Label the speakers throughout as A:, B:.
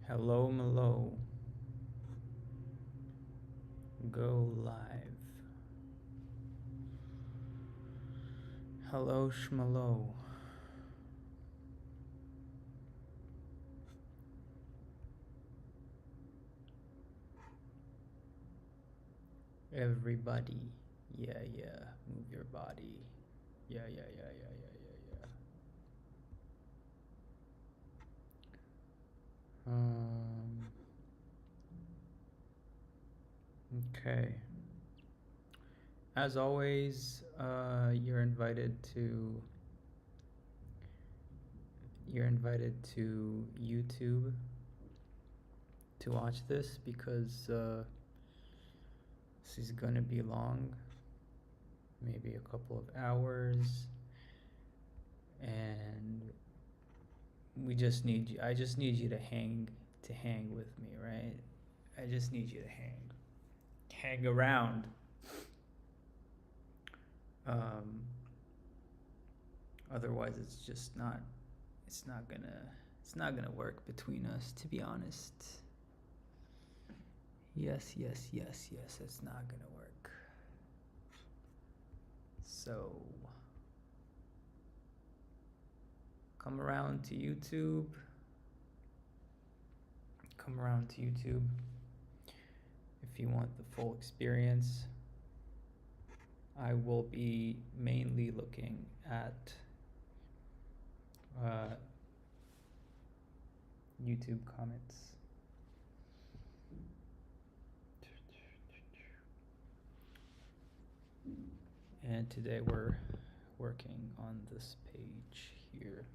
A: Hello, Malo. Go live. Hello, Schmalo. Everybody. Yeah, yeah. Move your body. Yeah, yeah, yeah, yeah, yeah, yeah, yeah. Okay. As always, you're invited to YouTube to watch this because this is gonna be long, maybe a couple of hours, and I just need you to hang with me, right? I just need you to hang around. Um, Otherwise, it's not gonna work between us, to be honest. Yes, yes, yes, yes, it's not gonna work. So, come around to YouTube. Come around to YouTube if you want the full experience. I will be mainly looking at YouTube comments. And today we're working on this page here.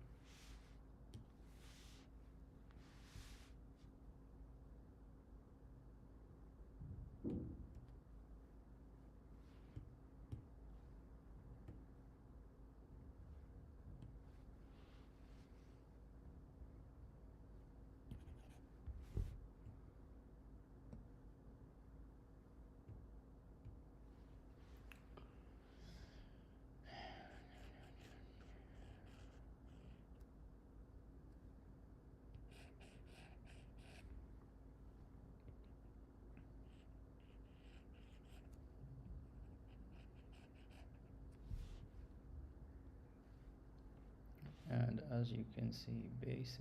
A: And as you can see, basically,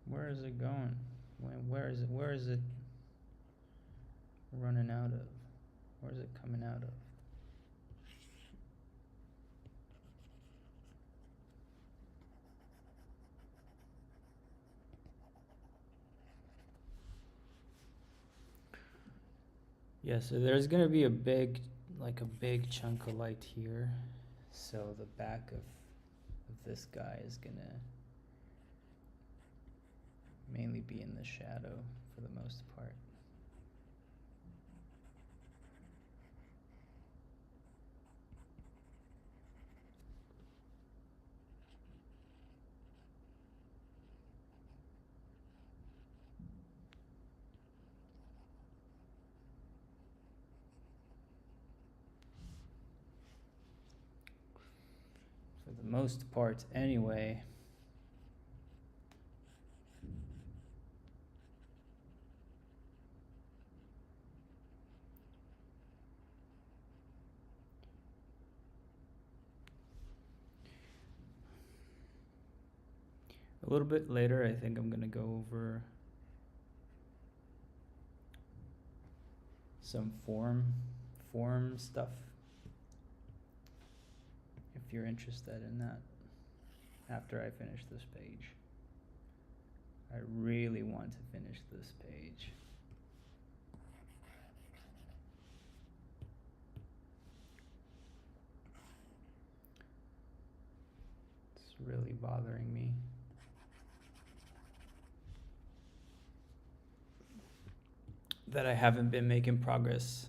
A: where is it going? Where is it running out of? Where is it coming out of? Yeah, so there's gonna be a big chunk of light here. So the back of this guy is gonna mainly be in the shadow for the most part. For the most part, anyway. A little bit later, I think I'm gonna go over some form stuff, if you're interested in that, after I finish this page. I really want to finish this page. It's really bothering me. that I haven't been making progress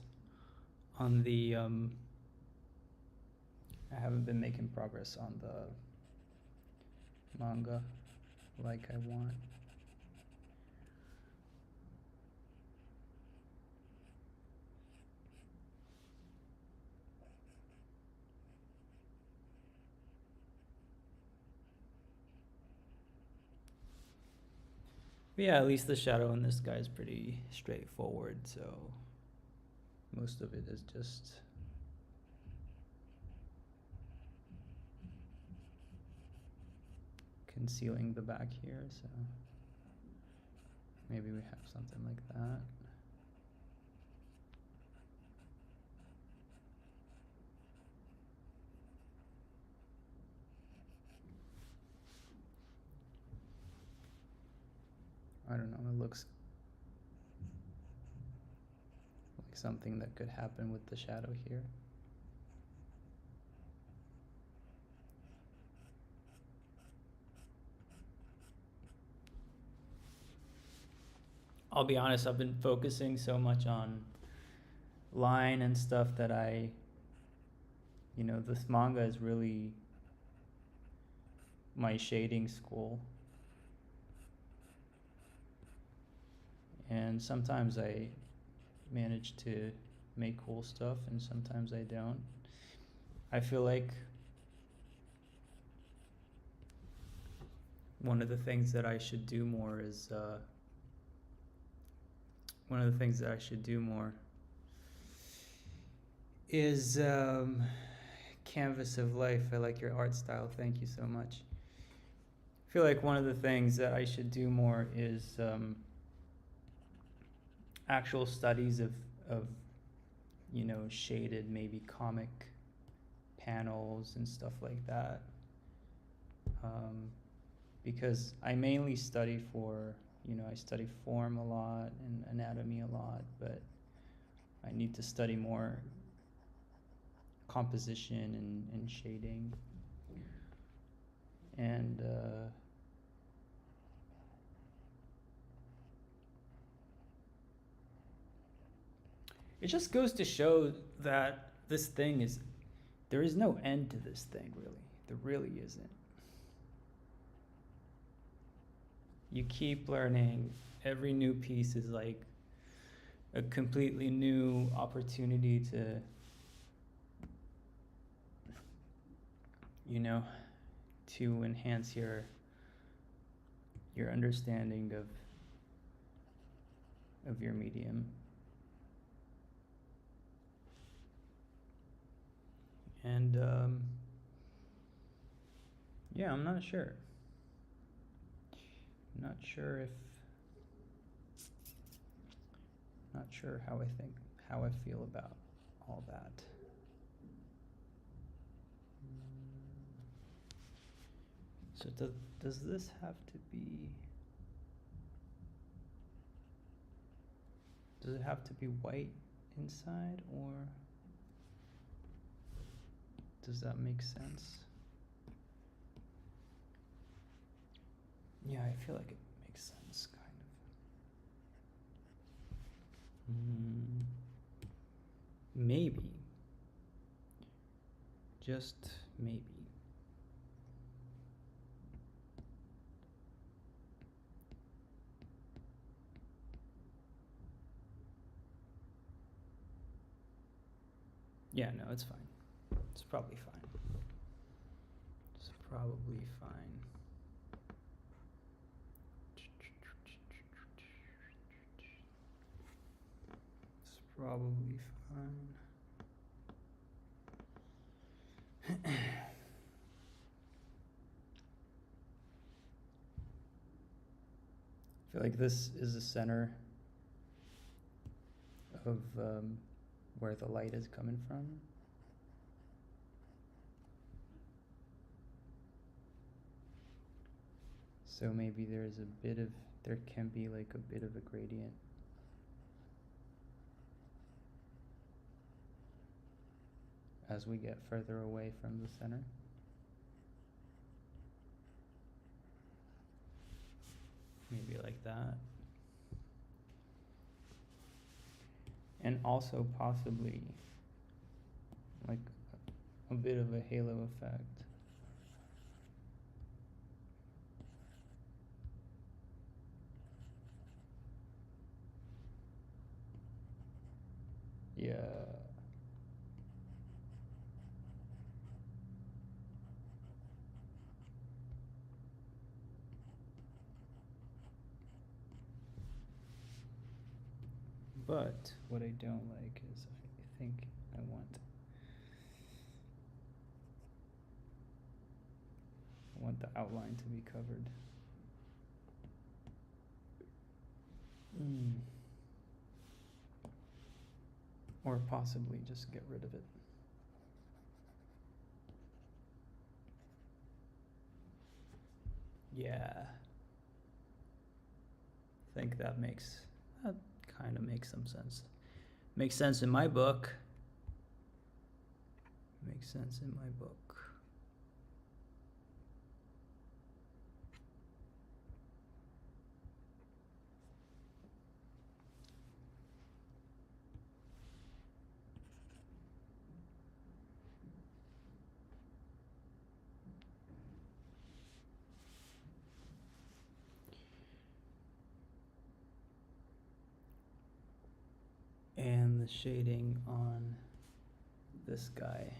A: on the I haven't been making progress on the manga like I want. But yeah, at least the shadow in this guy is pretty straightforward, so most of it is just concealing the back here, so maybe we have something like that. I don't know, it looks like something that could happen with the shadow here. I'll be honest, I've been focusing so much on line and stuff that this manga is really my shading school. And sometimes I manage to make cool stuff and sometimes I don't. I feel like one of the things that I should do more is Canvas of Life. I like your art style. Thank you so much. I feel like one of the things that I should do more is actual studies of shaded maybe comic panels and stuff like that. Because I mainly study for, I study form a lot and anatomy a lot, but I need to study more composition and shading. And it just goes to show that this thing there is no end to this thing, really. There really isn't. You keep learning. Every new piece is like a completely new opportunity to, to enhance your understanding of your medium. And yeah, I'm not sure. Not sure how I feel about all that. So does this have to be? Does it have to be white inside, or does that make sense? Yeah, I feel like it makes sense, kind of. Maybe. Just maybe. Yeah, no, it's fine. It's probably fine. It's probably fine. It's probably fine. I feel like this is the center of where the light is coming from. So maybe there can be like a bit of a gradient. As we get further away from the center. Maybe like that. And also possibly like a bit of a halo effect. Yeah. But what I don't like is I think I want the outline to be covered. Or possibly just get rid of it. Yeah. I think that kind of makes some sense. Makes sense in my book. Makes sense in my book. And the shading on this guy.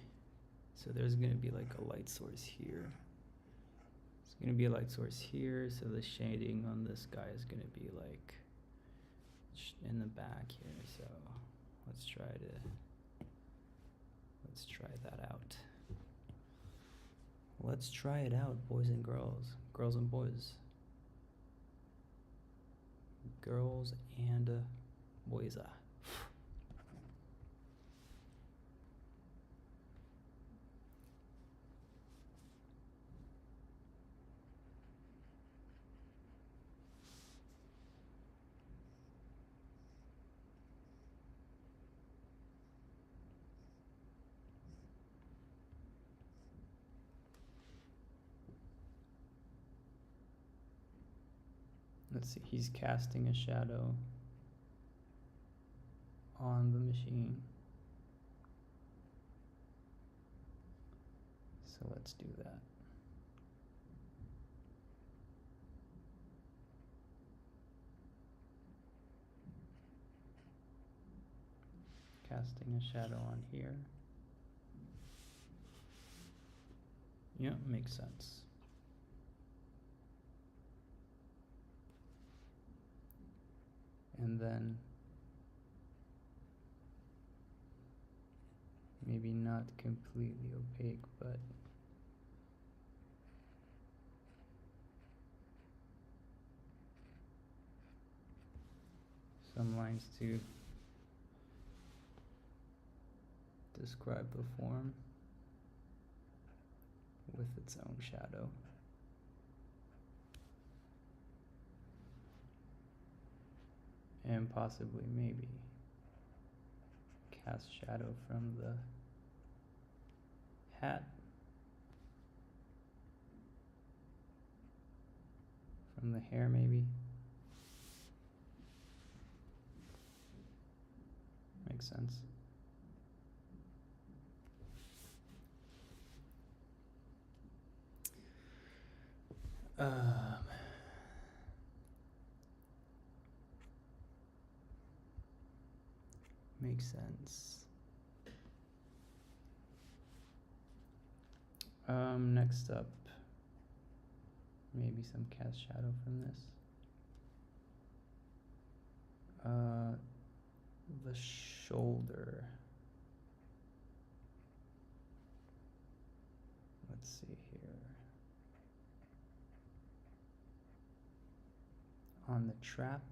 A: So there's going to be like a light source here. It's going to be a light source here, so the shading on this guy is going to be like in the back here. So let's try that out. Let's try it out, boys and girls. Girls and boys. Girls and boys. Let's see, he's casting a shadow on the machine. So let's do that. Casting a shadow on here. Yeah, makes sense. And then maybe not completely opaque, but some lines to describe the form with its own shadow. And possibly maybe cast shadow from the hat, from the hair maybe. Makes sense. Makes sense. Next up, maybe some cast shadow from this. The shoulder. Let's see here. On the trap,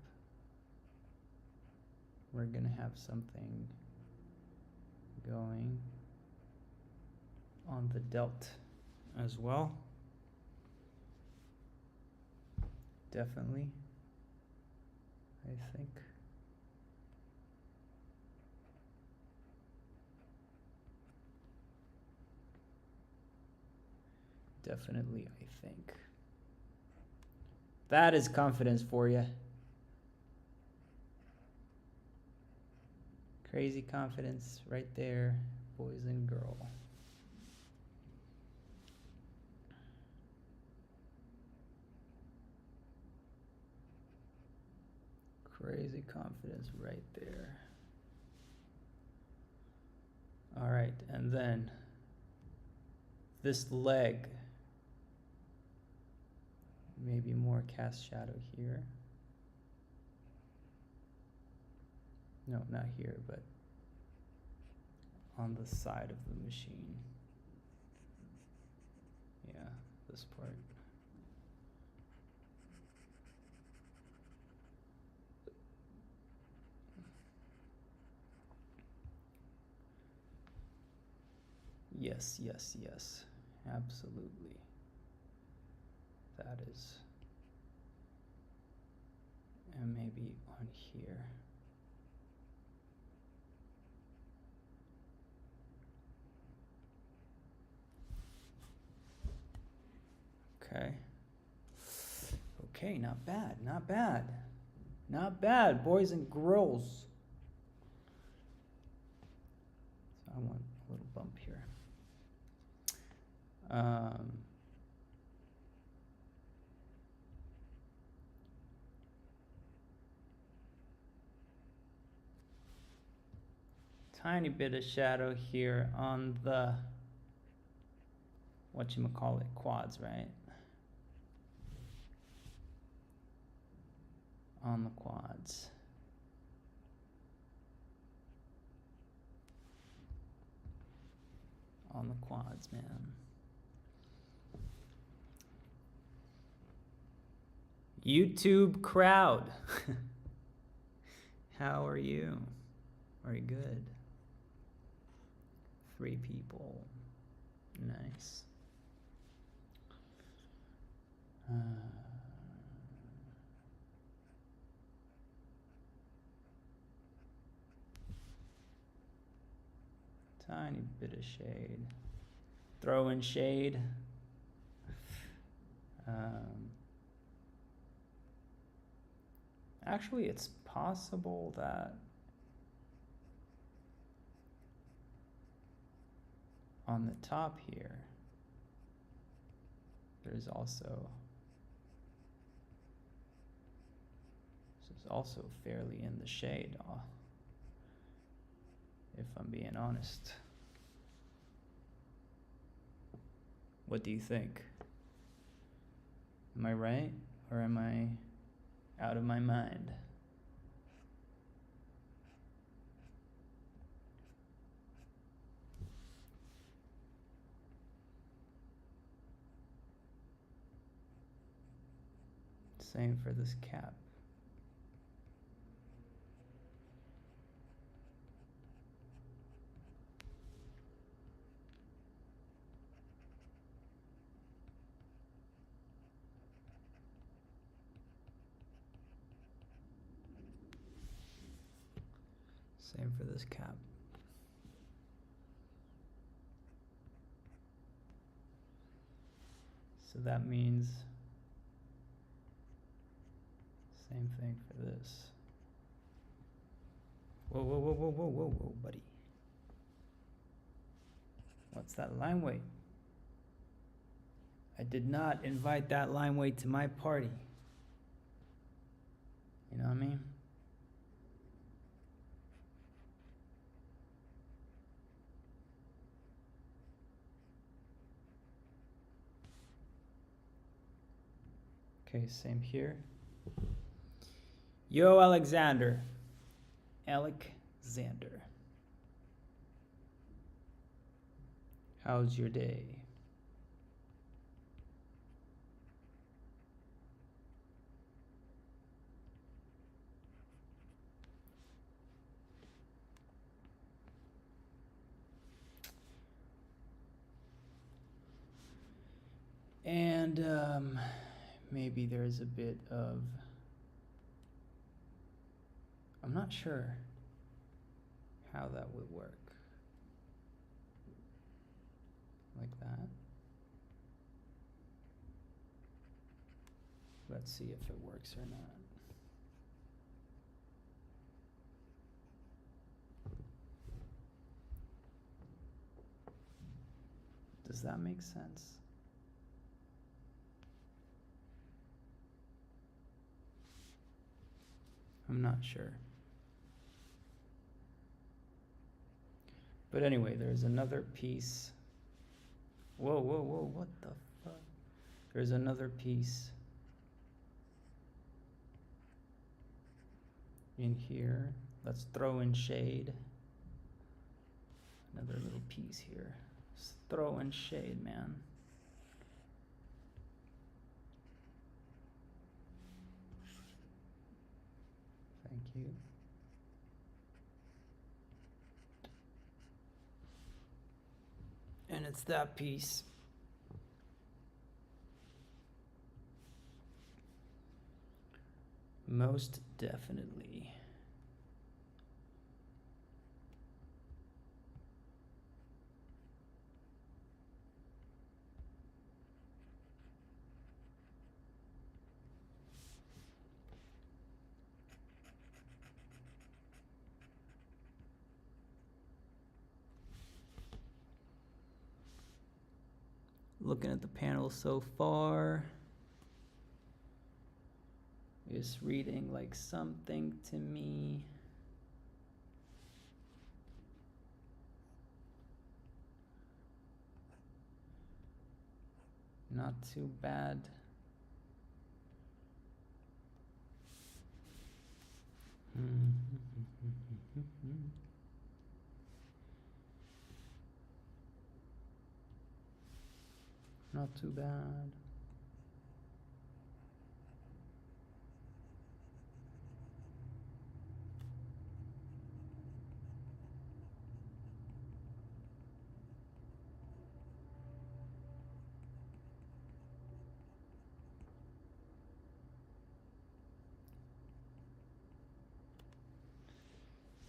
A: we're gonna have something going on the delt as well. Definitely, I think. Definitely, I think. That is confidence for you. Crazy confidence right there, boys and girl. Crazy confidence right there. All right, and then this leg, maybe more cast shadow here. No, not here, but on the side of the machine. Yeah, this part. Yes, yes, yes, absolutely. That is. And maybe on here. Okay. Okay, not bad, not bad. Not bad, boys and girls. So I want a little bump here. Tiny bit of shadow here on the, whatchamacallit, quads, right? On the quads. On the quads, man. YouTube crowd. How are you? Very good. 3 people. Nice. Tiny bit of shade. Throw in shade. Actually, it's possible that on the top here, there's also, this is also fairly in the shade, if I'm being honest. What do you think? Am I right, or am I out of my mind? Same for this cap. Same for this cap. So that means same thing for this. Whoa, whoa, whoa, whoa, whoa, whoa, whoa, buddy. What's that line weight? I did not invite that line weight to my party. You know what I mean? Okay, same here. Yo, Alexander. Alexander. How's your day? And maybe there's a bit of, I'm not sure how that would work. Like that. Let's see if it works or not. Does that make sense? I'm not sure. But anyway, there's another piece. Whoa, whoa, whoa, what the fuck? There's another piece in here. Let's throw in shade. Another little piece here. Let's throw in shade, man. Thank you. And it's that piece. Most definitely. Looking at the panel so far, it's reading like something to me. Not too bad. Not too bad.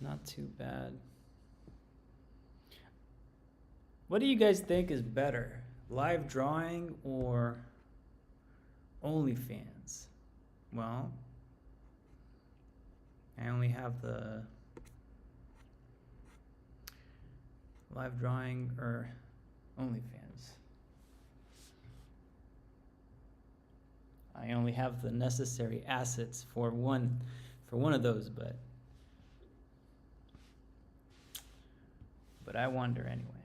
A: Not too bad. What do you guys think is better? Live drawing or OnlyFans? Well, I only have the live drawing or OnlyFans. I only have the necessary assets for one of those, but I wonder anyway.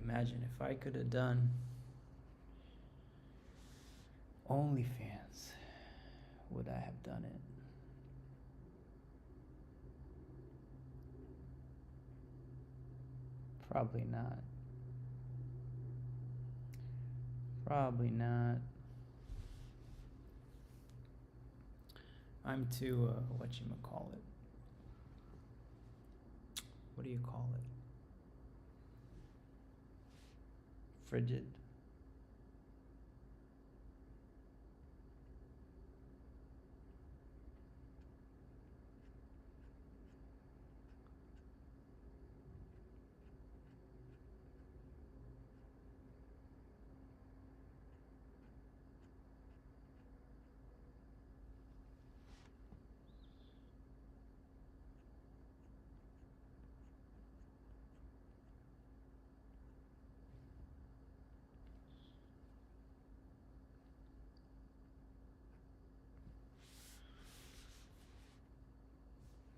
A: Imagine if I could have done OnlyFans, would I have done it? Probably not. Probably not. I'm too, whatchamacallit? What do you call it? Frigid.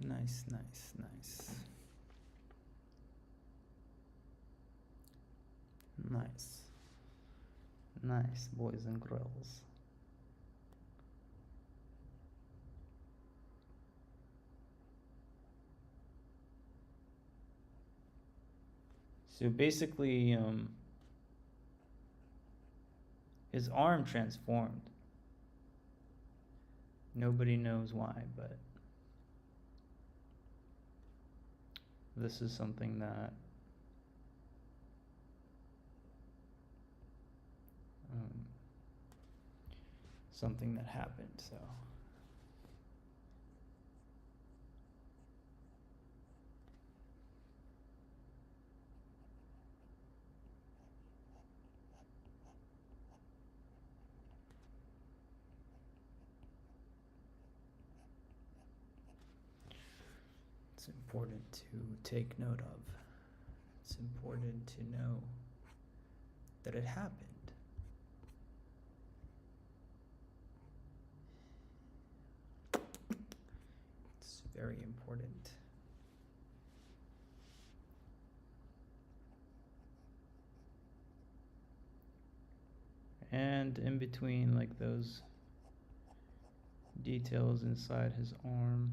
A: Nice, nice, nice. Nice. Nice, boys and girls. So basically, his arm transformed. Nobody knows why, but this is something that happened, so It's important to take note of. It's important to know that it happened. It's very important. And in between, like those details inside his arm,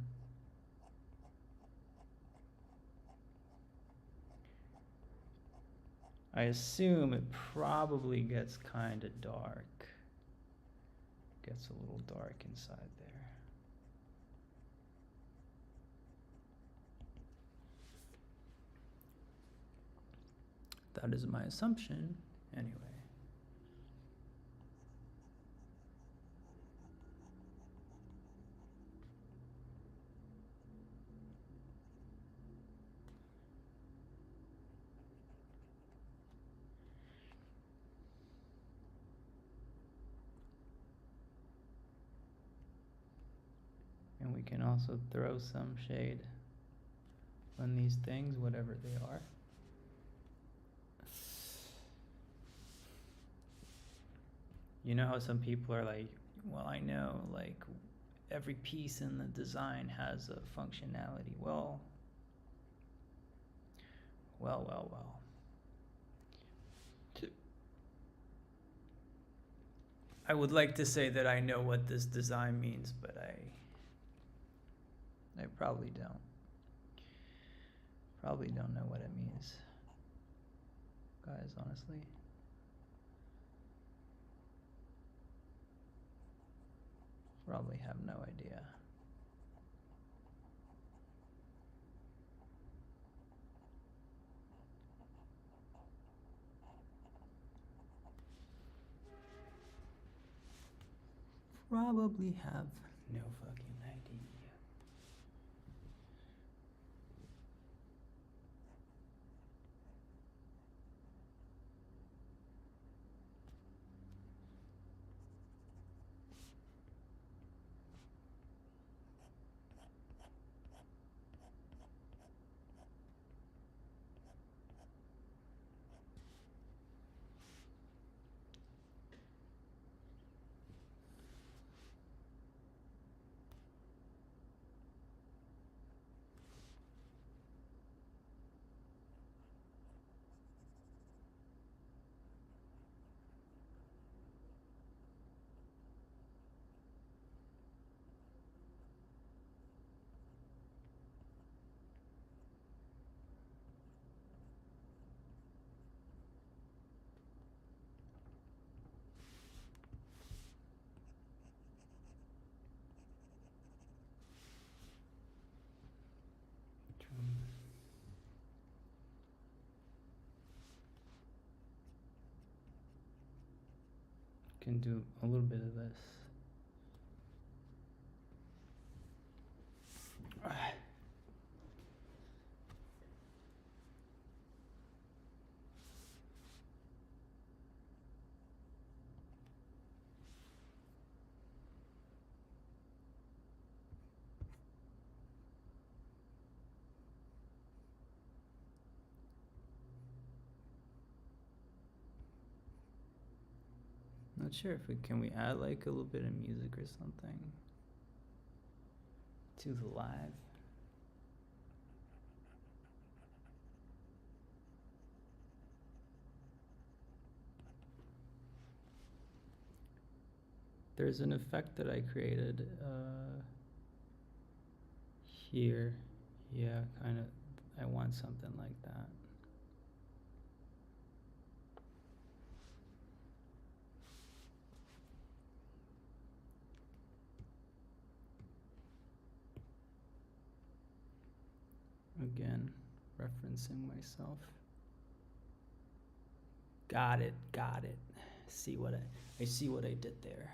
A: I assume it probably gets kind of dark. Gets a little dark inside there. That is my assumption, anyway. And we can also throw some shade on these things, whatever they are. You know how some people are like, well, I know like every piece in the design has a functionality. Well. I would like to say that I know what this design means, but I probably don't. Probably don't know what it means, guys, honestly. Probably have no idea. Probably have no fucking idea. Can do a little bit of this. Not sure if can we add like a little bit of music or something to the live. There's an effect that I created here. Yeah, kind of. I want something like that. Again, referencing myself. Got it. See what I see what I did there.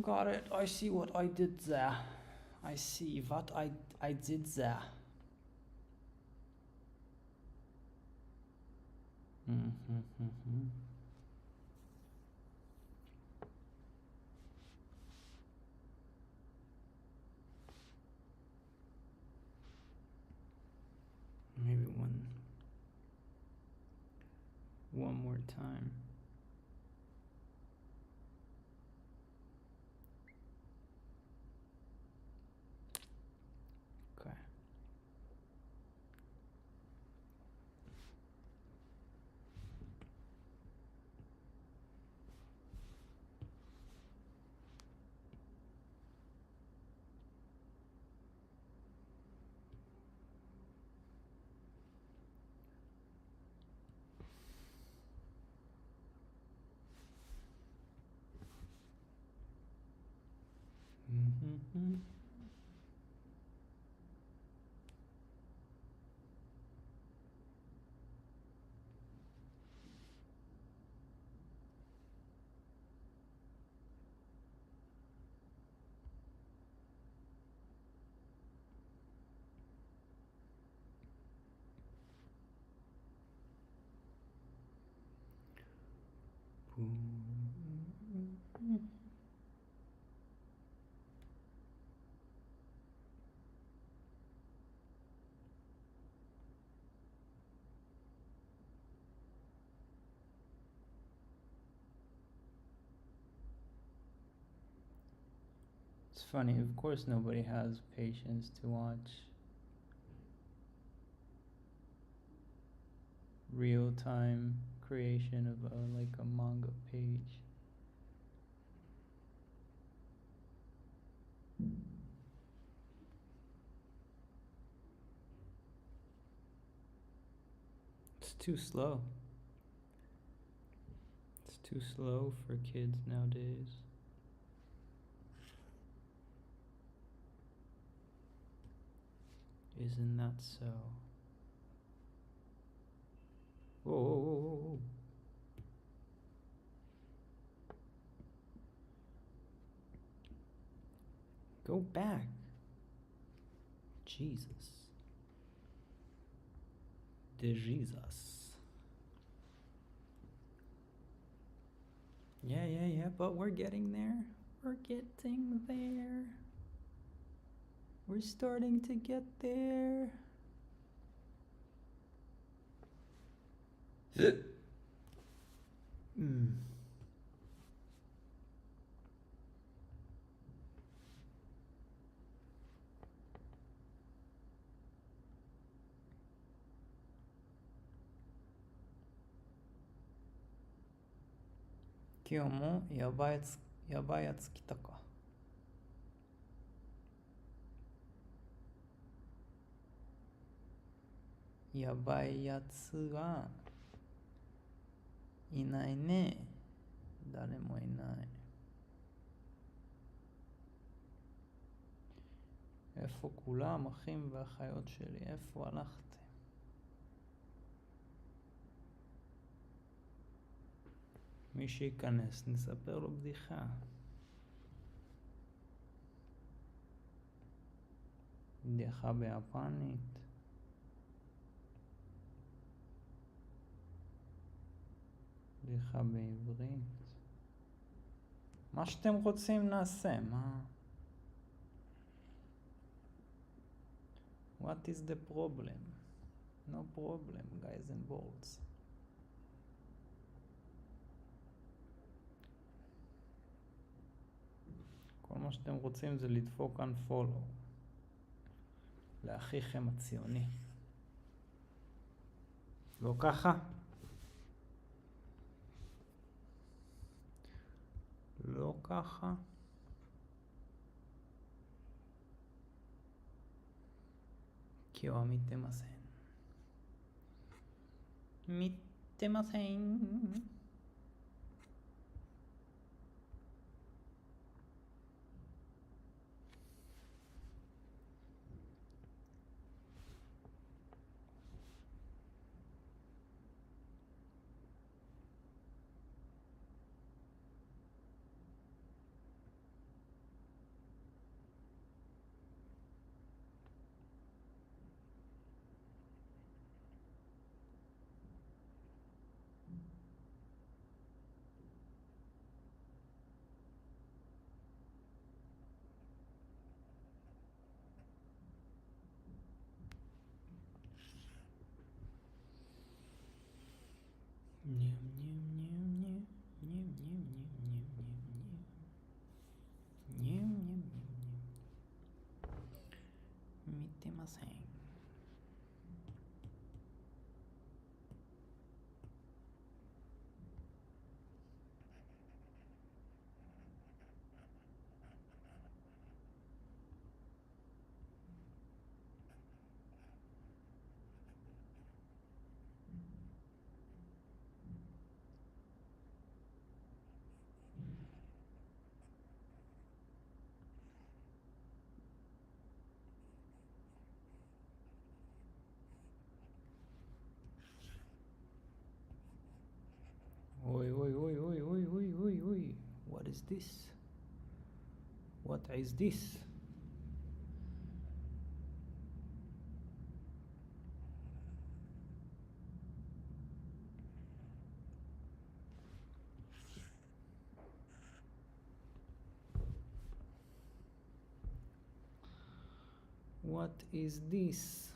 A: Got it. I see what I did there. I see what I did there. one more time. Okay. Mm-hmm. It's funny, of course nobody has patience to watch real-time creation of like a manga page. It's too slow. It's too slow for kids nowadays. Isn't that so? Whoa, whoa, whoa, whoa, whoa. Go back. Jesus. De Jesus. Yeah, but we're getting there. We're getting there. We're starting to get there. Mm.今日もやばいやつ来たか。やばいやつはいないね。誰もいない。איפה כולם, אחים ואחיות שלי? איפה הלכתם? מי שייכנס, נספר לו בדיחה. בדיחה ביפנית. בדיחה בעברית. מה שאתם רוצים נעשה, מה? What is the problem? No problem, guys and balls. כל מה שאתם רוצים זה לדפוק unfollow. לאחיכם הציוני. לא ככה? לא ככה? כי הוא見てません. 見てません.てません。Oi, oi, oi, oi, oi, oi, oi, oi. What is this? What is this? What is this?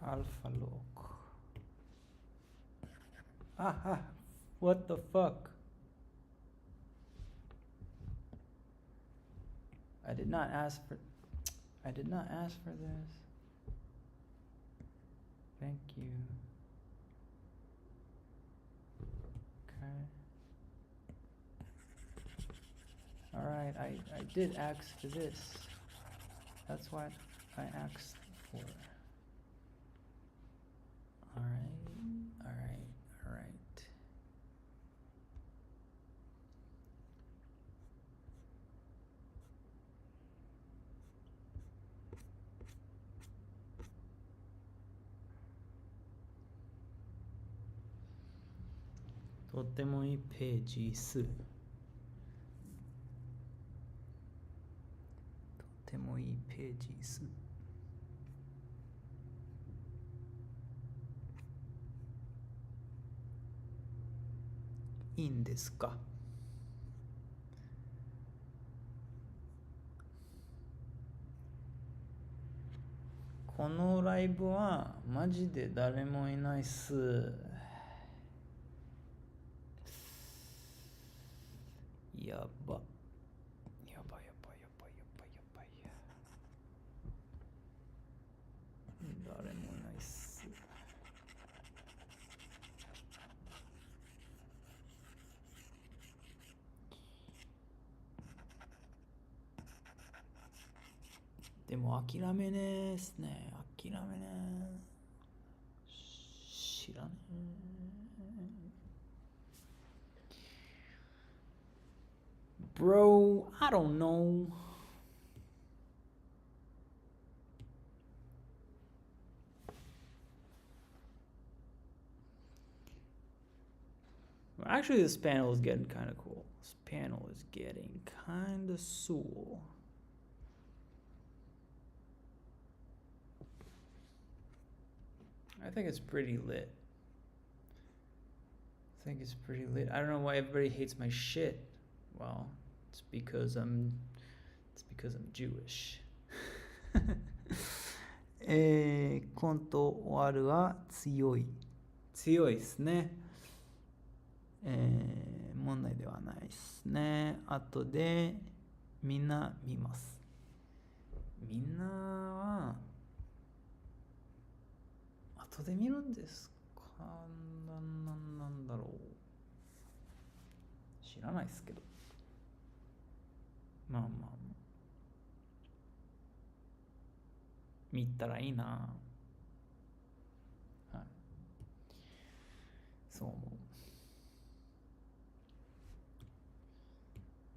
A: Alpha lock. Ah, what the fuck? I did not ask for this. Thank you. Okay. Alright, I did ask for this. That's what I asked for. Alright, alright, alright. Toってもいいページ数。とってもいいページ数。いいんですか？このライブはマジで誰もいないっす。やば。やばいやばいやばいやばいやばいや。誰もいないっす。でも諦めねーっすね。諦めねー。知らねー。Bro, I don't know. Actually, this panel is getting kind of cool. This panel is getting kind of cool. I think it's pretty lit. I think it's pretty lit. I don't know why everybody hates my shit. Well, it's because I'm Jewish. コント終わるは強い。強いですね。問題ではないですね。後でみんな見ます。みんなは後で見るんですか？なんだろう。知らないですけど。まあまあ。見たらいいな。はい。そう思う。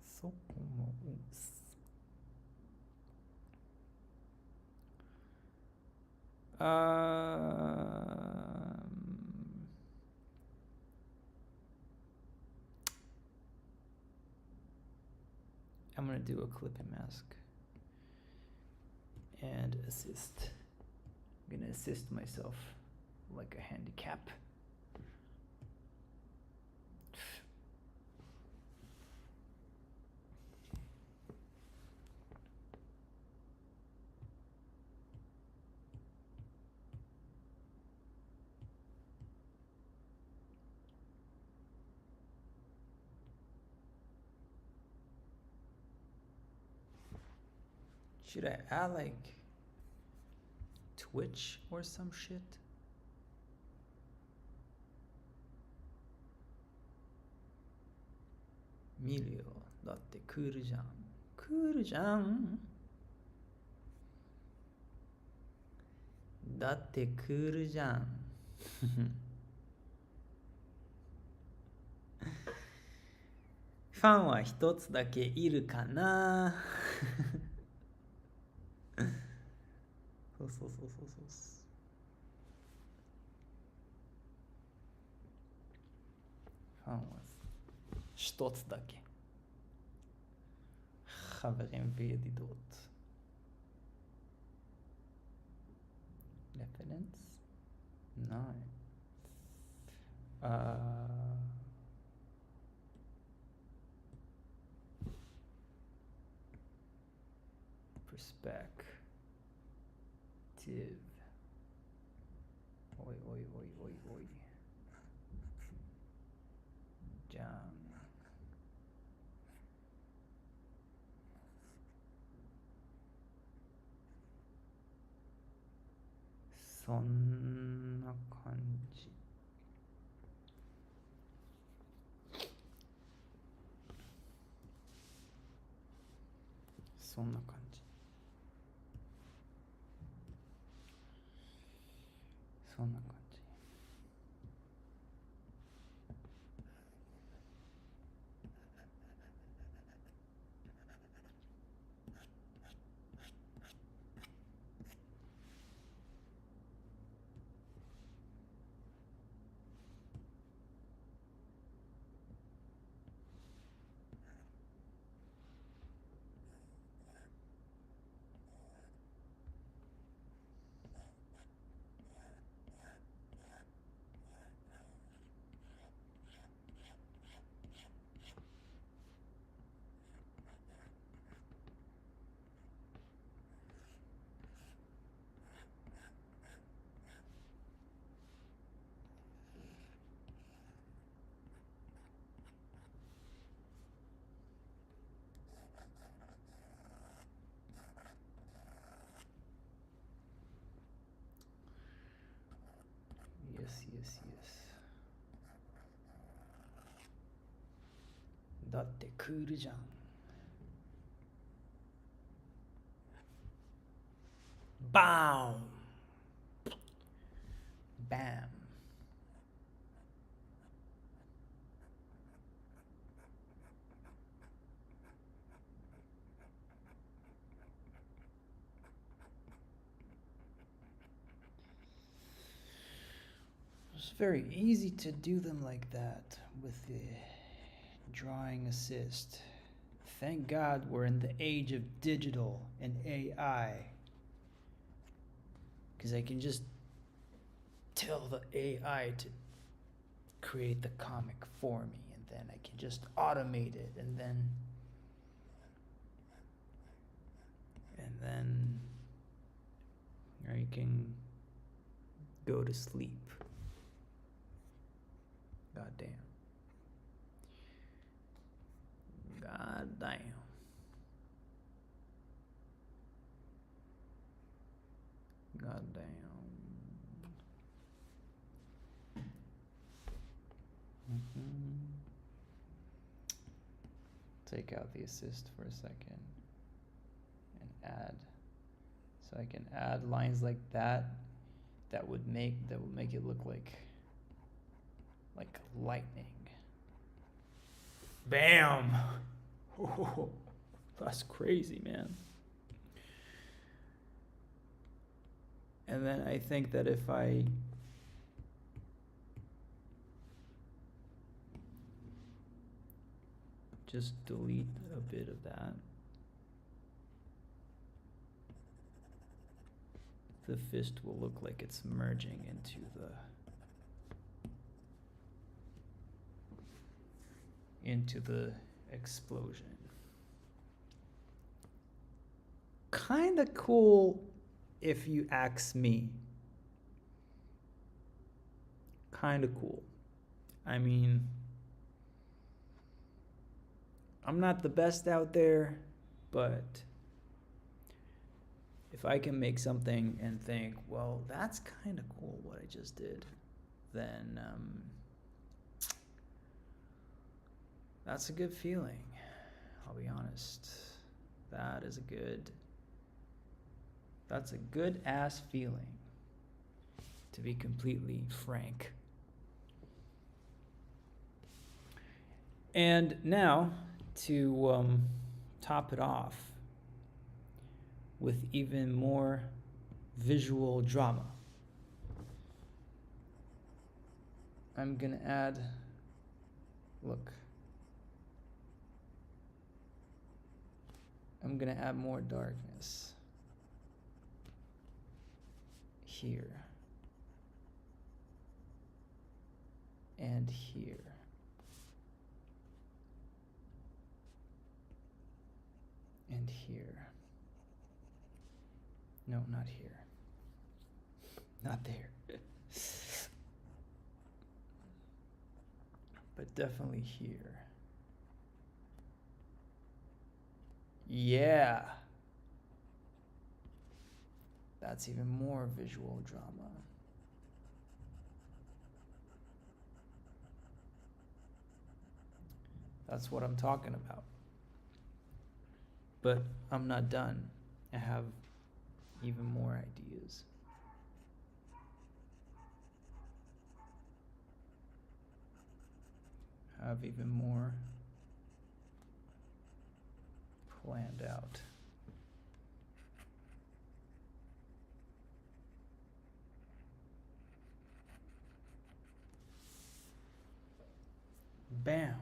A: そう思う。I'm gonna do a clip and mask. and assist. I'm gonna assist myself like a handicap. Should I add like Twitch or some shit?見るよ。だってクールじゃん。クールじゃん。だってクールじゃん。ファンは一つだけいるかな。そうそうそうそうそう。ファンは一つだけ。חברים וידידות. Reference? No. Perspective. Oi, oi, oi, oi, oi. Jam. Soんな感じ。そんな感じ。そんな感じ。Yes, yes, yes. だってクールじゃん。バーン Bam. It's very easy to do them like that with the drawing assist. Thank God we're in the age of digital and AI. Because I can just tell the AI to create the comic for me, and then I can just automate it, and then I can go to sleep. God damn. God damn. God damn. Take out the assist for a second and add. So I can add lines like that. That would make it look like lightning. Bam! Oh, that's crazy, man. And then I think that if I just delete a bit of that. the fist will look like it's merging into the explosion. Kinda cool if you ask me. Kinda cool. I mean, I'm not the best out there, but if I can make something and think, well, that's kind of cool what I just did, then that's a good feeling. I'll be honest. That's a good ass feeling, to be completely frank. And now, to top it off with even more visual drama, I'm gonna add, look, I'm gonna add more darkness here and here. And here. No, not here. Not there. But definitely here. Yeah. That's even more visual drama. That's what I'm talking about. But I'm not done. I have even more ideas. I have even more planned out. Bam.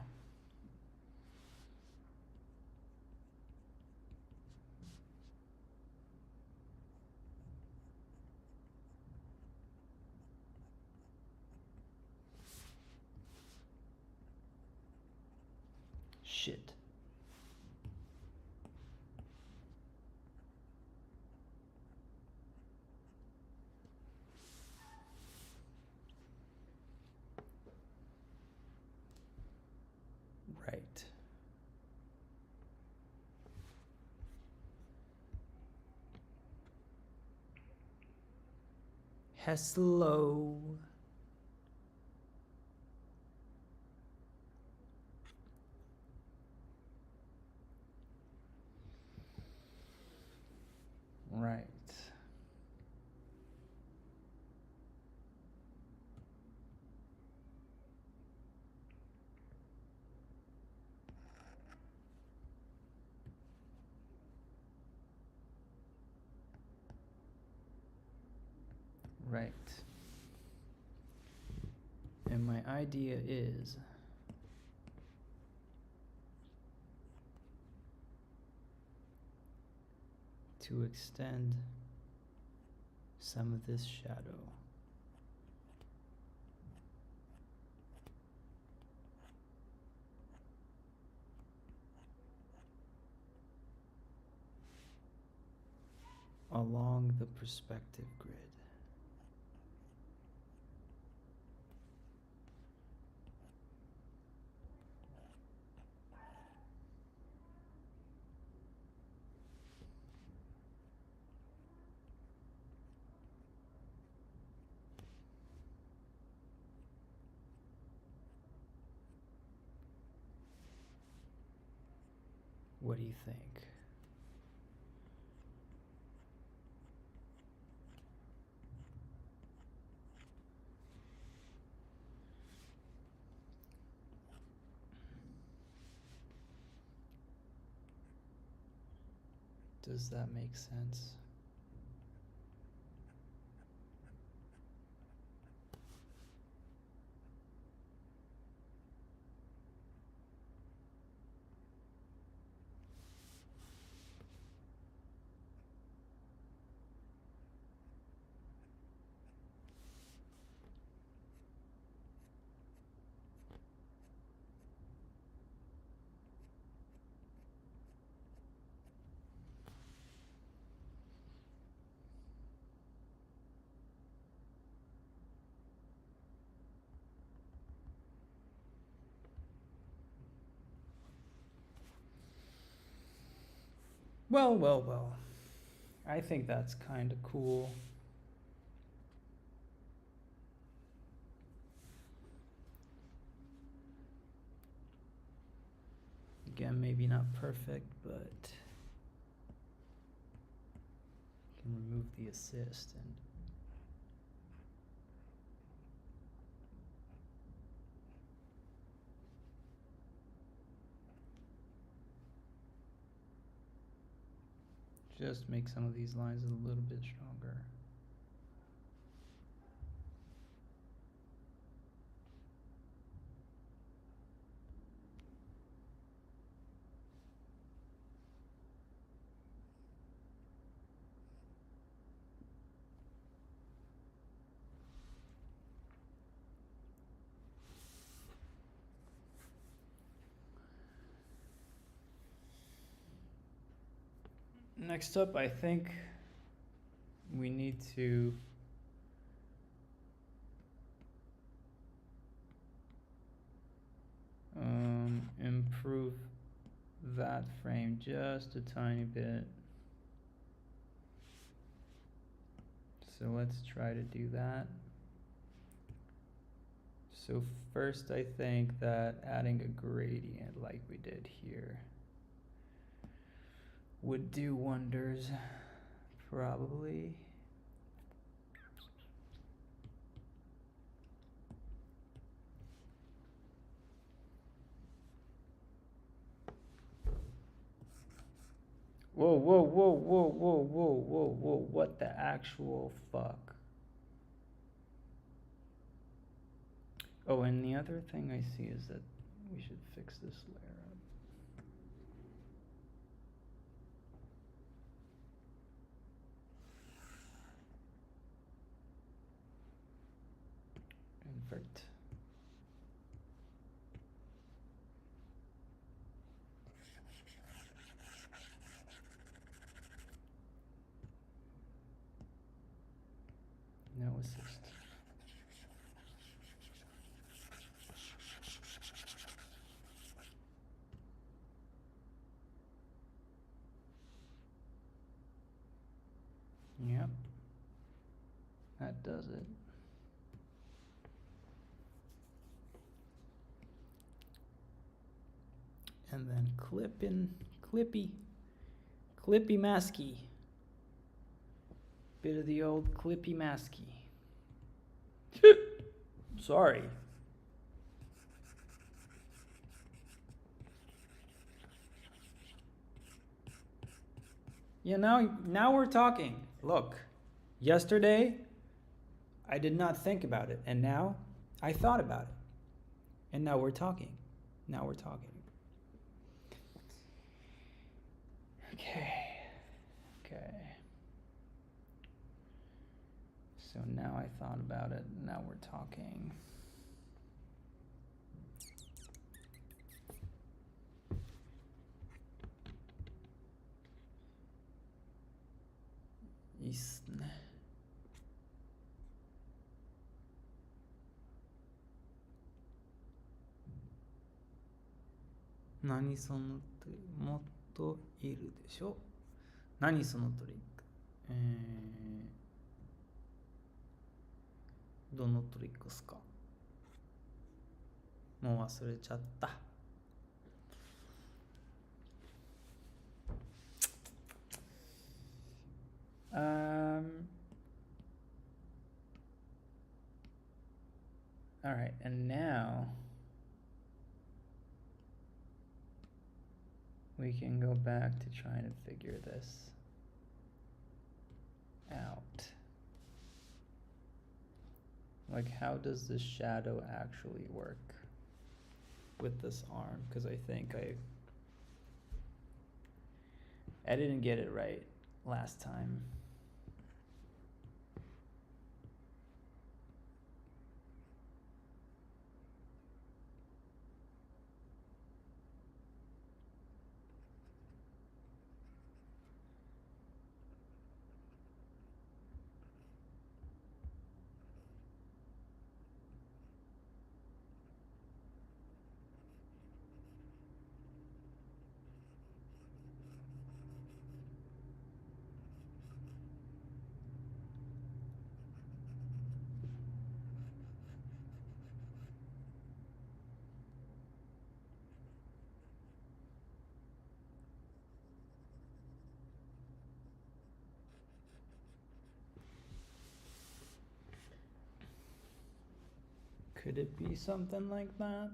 A: Shit. Right. Hello. Right. Right. And my idea is to extend some of this shadow along the perspective grid. What do you think? Does that make sense? Well, well, well. I think that's kind of cool. Again, maybe not perfect, but can remove the assist and just make some of these lines a little bit stronger. Next up, I think we need to improve that frame just a tiny bit. So let's try to do that. So first, I think that adding a gradient like we did here would do wonders, probably. Whoa, whoa, whoa, whoa, whoa, whoa, whoa, whoa, what the actual fuck? Oh, and the other thing I see is that we should fix this layer up. Invert. No assist. Yep. That does it. And then clippy masky. Bit of the old clippy masky. Sorry. Yeah, now we're talking. Look, yesterday I did not think about it, and now I thought about it. And now we're talking. Now we're talking. Okay. So now I thought about it, now we're talking. Isne. Nani sono motto iru desho? Nani sono trick? どのトリックっすか？もう忘れちゃった。All right, and now we can go back to trying to figure this out. Like, how does this shadow actually work with this arm? Because I think I didn't get it right last time. Could it be something like that?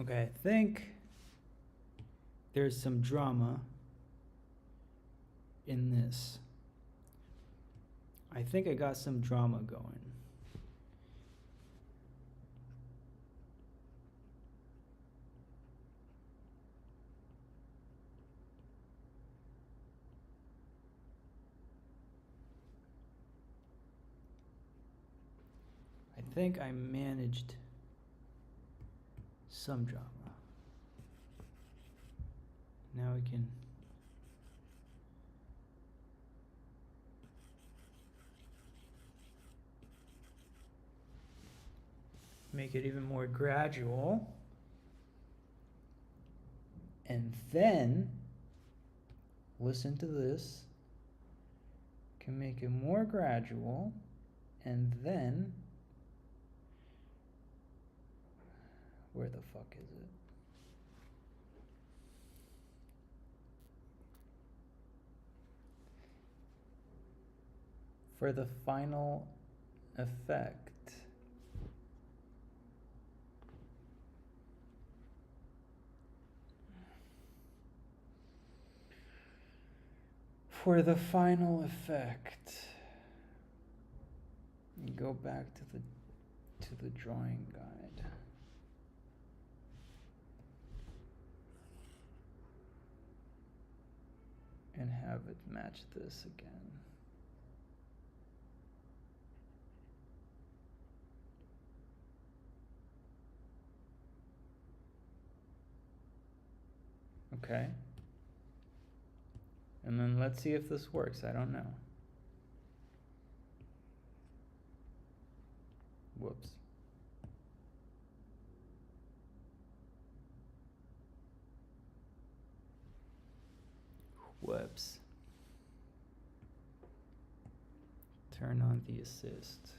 A: Okay, I think there's some drama in this. I think I got some drama going. I think I managed some drama. Now we can make it even more gradual. And then, listen to this, can make it more gradual, and then, where the fuck is it? For the final effect, go back to the drawing guide. And have it match this again. Okay. And then let's see if this works. I don't know. Whoops. Whoops. Turn on the assist.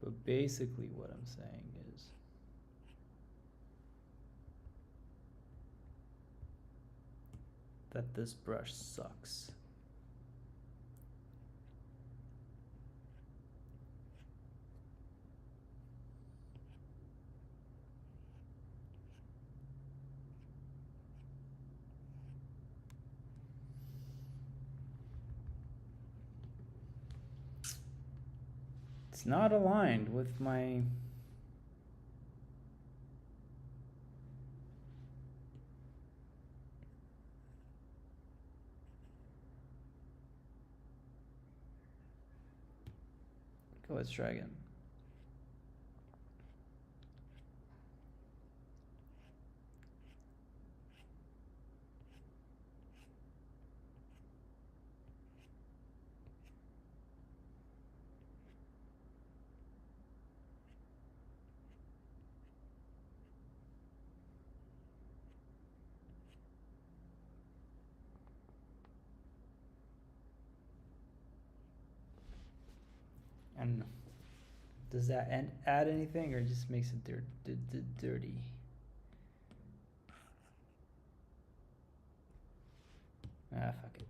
A: But basically what I'm saying is that this brush sucks. It's not aligned with my okay, let's try again. And Does that add anything, or just makes it dirty? Ah, fuck it.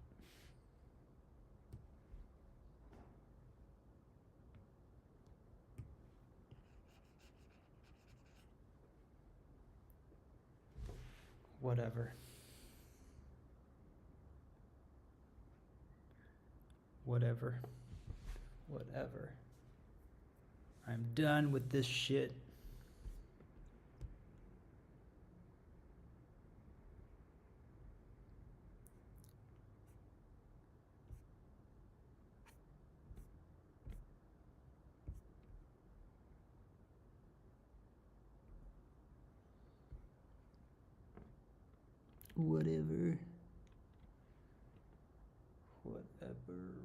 A: Whatever. Whatever. Whatever. I'm done with this shit. Whatever. Whatever.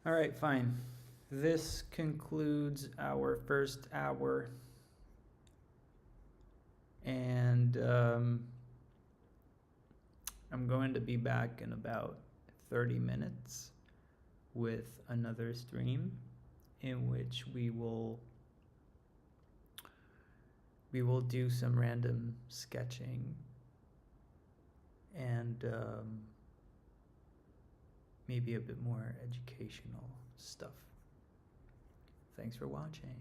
A: All right, fine. This concludes our first hour. And I'm going to be back in about 30 minutes with another stream in which we will do some random sketching and maybe a bit more educational stuff. Thanks for watching.